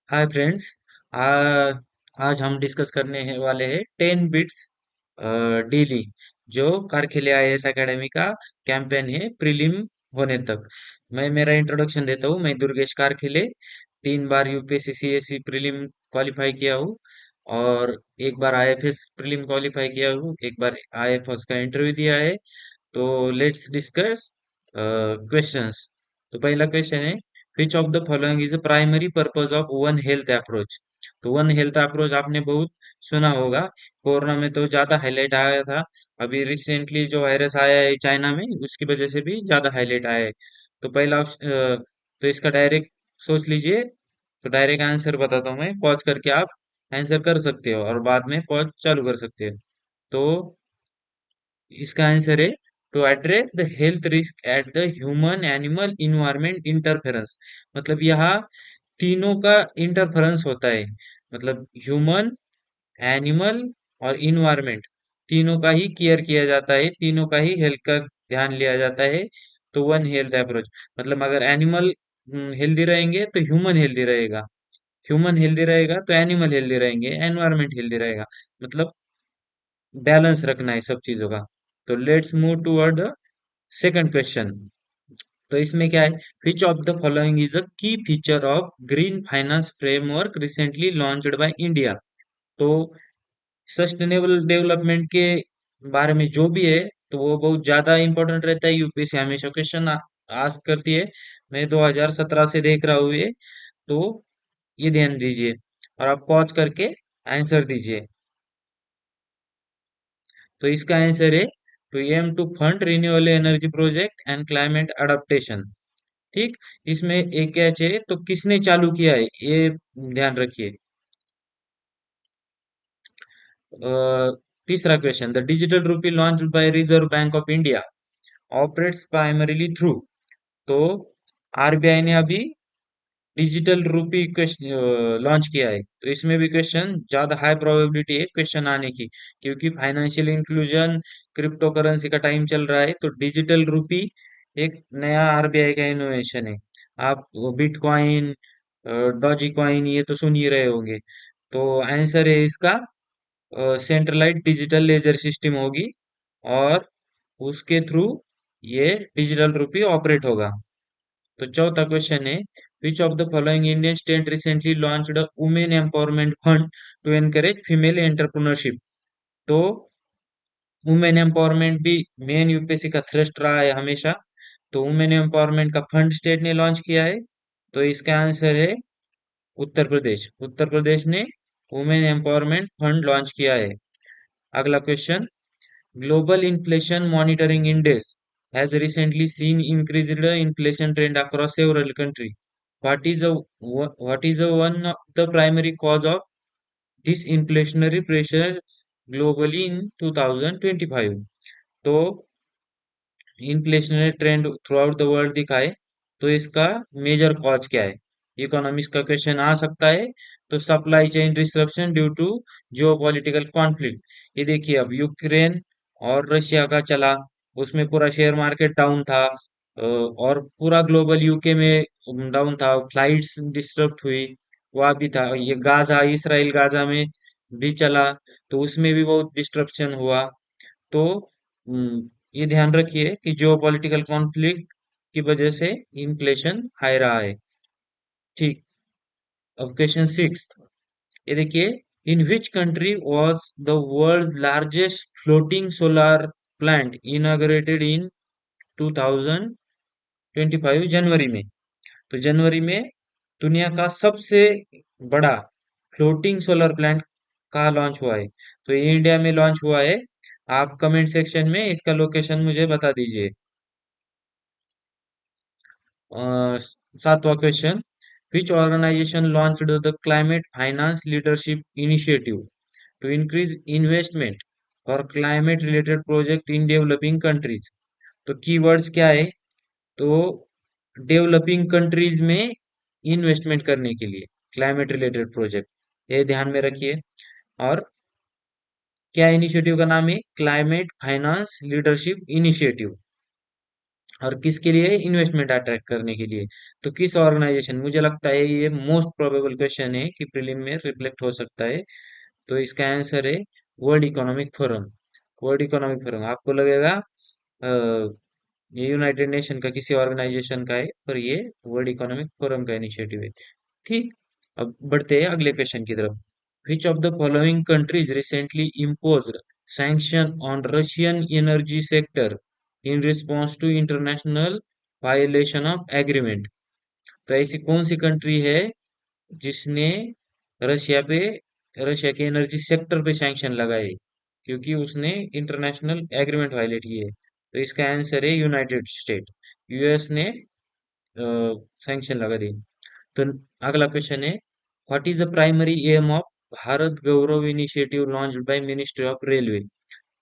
Hi friends. आज हम discuss करने वाले हैं 10 बिट्स डेली, जो कारखिले आईएएस एकेडमी का कैंपेन है प्रीलिम होने तक। मैं मेरा इंट्रोडक्शन देता हूँ। मैं दुर्गेश कारखिले 3 बार यूपीएससी सीएससी प्रीलिम क्वालिफाई किया हूँ, और एक बार आईएफएस प्रीलिम क्वालिफाई किया हूँ, एक बार आईएफएस का इंटरव्यू दिया है। तो लेट्स डिस्कस क्वेश्चंस। तो पहला क्वेश्चन है, which of the following is a primary purpose of one health approach. तो वन हेल्थ अप्रोच आपने बहुत सुना होगा। कोरोना में तो ज्यादा हाईलाइट आया था। अभी रिसेंटली जो वायरस आया है चाइना में, उसकी वजह से भी ज्यादा हाईलाइट आया है। तो तो इसका डायरेक्ट सोच लीजिए। तो डायरेक्ट आंसर बताता हूँ मैं, पॉज करके आप आंसर कर सकते हो और बाद में पॉज चालू कर सकते हो। तो इसका आंसर है, to address the health risk at the human animal environment interference. मतलब यहाँ तीनों का इंटरफेरेंस होता है। मतलब ह्यूमन, एनिमल और इन्वायरमेंट, तीनों का ही केयर किया जाता है, तीनों का ही हेल्थ का ध्यान लिया जाता है। तो वन हेल्थ अप्रोच मतलब अगर एनिमल हेल्दी रहेंगे तो ह्यूमन हेल्दी रहेगा, ह्यूमन हेल्दी रहेगा तो एनिमल हेल्दी रहेंगे, एनवायरमेंट हेल्दी रहेगा। मतलब बैलेंस रखना है सब चीजों का। तो let's move toward the second question. तो इसमें क्या है, which of the following is a key feature of green finance framework recently launched by India. तो सस्टेनेबल डेवलपमेंट के बारे में जो भी है, तो वो बहुत ज्यादा इंपॉर्टेंट रहता है। यूपीएससी हमेशा क्वेश्चन आस्क करती है। मैं 2017 से देख रहा हूँ ये। तो ये ध्यान दीजिए और आप पॉज करके आंसर दीजिए। तो इसका आंसर है, to aim to fund renewable energy project and climate adaptation. ठीक। इसमें एक कैच है, तो किसने चालू किया है ये ध्यान रखिए। अ, तीसरा क्वेश्चन, द डिजिटल रूपी launch by reserve bank of India operates primarily through. तो आरबीआई ने अभी डिजिटल रूपी लॉन्च किया है। तो इसमें भी क्वेश्चन ज्यादा हाई प्रोबेबिलिटी है क्वेश्चन आने की, क्योंकि फाइनेंशियल इंक्लूजन, क्रिप्टो करेंसी का टाइम चल रहा है। तो डिजिटल रूपी एक नया आरबीआई का इनोवेशन है। आप बिटकॉइन, डॉजी कॉइन, ये तो सुन ही रहे होंगे। तो आंसर है इसका, सेंट्रलाइज्ड डिजिटल लेजर सिस्टम होगी, और उसके थ्रू ये डिजिटल रूपी ऑपरेट होगा। तो चौथा क्वेश्चन है, which of the following Indian state recently launched women empowerment fund to encourage female entrepreneurship. तो वुमेन एम्पावरमेंट भी मेन यूपीएससी का थ्रस्ट रहा है हमेशा। तो वुमेन एम्पावरमेंट का फंड स्टेट ने लॉन्च किया है। तो इसका आंसर है उत्तर प्रदेश। उत्तर प्रदेश ने वुमेन एम्पावरमेंट फंड लॉन्च किया है। अगला question, global inflation monitoring index has recently seen increased inflation trend across several countries. What is one of the primary cause of this inflationary pressure globally in 2025? तो inflationary trend through out the world दिखाए, तो इसका major cause क्या है। Economics का question आ सकता है। तो supply chain disruption due to geopolitical conflict. ये देखिए, अब यूक्रेन और रशिया का चला, उसमें पूरा शेयर मार्केट डाउन था, और पूरा ग्लोबल यूके में डाउन था, फ्लाइट्स डिस्टर्ब हुई। वह भी था, ये गाजा, इसराइल गाजा में भी चला, तो उसमें भी बहुत डिस्ट्रप्शन हुआ। तो ये ध्यान रखिए कि जियोपॉलिटिकल कॉन्फ्लिक्ट की वजह से इन्फ्लेशन हाई रहा है। ठीक। अब क्वेश्चन सिक्स, ये देखिए, in which country was the world largest floating solar plant inaugurated in 2025 जनवरी में। तो जनवरी में दुनिया का सबसे बड़ा फ्लोटिंग सोलर प्लांट कहाँ लॉन्च हुआ है। तो ये इंडिया में लॉन्च हुआ है। आप कमेंट सेक्शन में इसका लोकेशन मुझे बता दीजिए। सातवां question, which organisation launched the climate finance leadership initiative to increase investment और climate related project in developing countries. तो कीवर्ड्स क्या है, तो डेवलपिंग कंट्रीज में इन्वेस्टमेंट करने के लिए क्लाइमेट रिलेटेड प्रोजेक्ट, ये ध्यान में रखिए। और क्या इनिशिएटिव का नाम है, क्लाइमेट फाइनेंस लीडरशिप इनिशिएटिव। और किसके लिए? इन्वेस्टमेंट अट्रैक्ट करने के लिए। तो किस ऑर्गेनाइजेशन, मुझे लगता है ये मोस्ट प्रोबेबल क्वेश्चन है कि प्रीलिम में रिफ्लेक्ट हो सकता है। तो इसका आंसर है world economic forum. World economic forum आपको लगेगा ये यूनाइटेड नेशन का किसी ऑर्गेनाइजेशन का है, पर ये वर्ल्ड इकोनॉमिक फोरम का इनिशिएटिव है। ठीक। अब बढ़ते हैं अगले क्वेश्चन की तरफ। विच of the following countries recently imposed sanction on Russian energy sector in response to international violation of agreement? तो ऐसी कौन सी कंट्री है जिसने रशिया पे रशिया के एनर्जी सेक्टर पे सैंक्शन लगाए क्योंकि उसने इंटरनेशनल एग्रीमेंट वायलेट किए? तो इसका आंसर है यूनाइटेड स्टेट। यूएस ने सैंक्शन लगा दी। तो अगला क्वेश्चन है, what is the primary aim of Bharat Gaurav initiative launched by ministry of railway?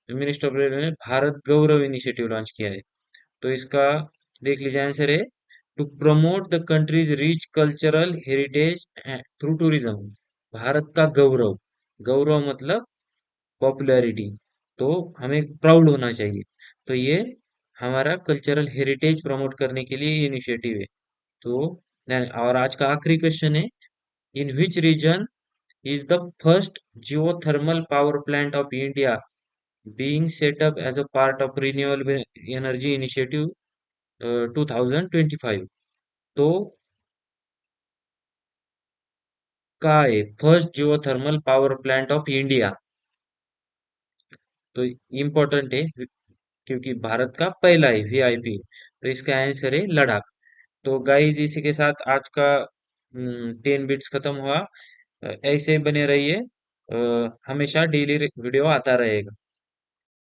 Minister of railway ने भारत गौरव इनिशिएटिव लॉन्च किया है। तो इसका देख लीजिए आंसर है to promote the country's rich cultural heritage through tourism. Bharat का गौरव, गौरव मतलब पॉपुलैरिटी, तो हमें प्राउड होना चाहिए। तो ये हमारा कल्चरल हेरिटेज प्रमोट करने के लिए ये इनिशिएटिव है। तो और आज का आखिरी क्वेश्चन है, in which region is the first geothermal power plant of India being set up as a part of renewable energy initiative 2025? तो का है first geothermal power plant of India? तो इम्पोर्टेंट है क्योंकि भारत का पहला है, वीआईपी। तो इसका आंसर है लद्दाख। तो गाइस इसी के साथ आज का 10 बिट्स खत्म हुआ। ऐसे ही बने रहिए, हमेशा डेली वीडियो आता रहेगा।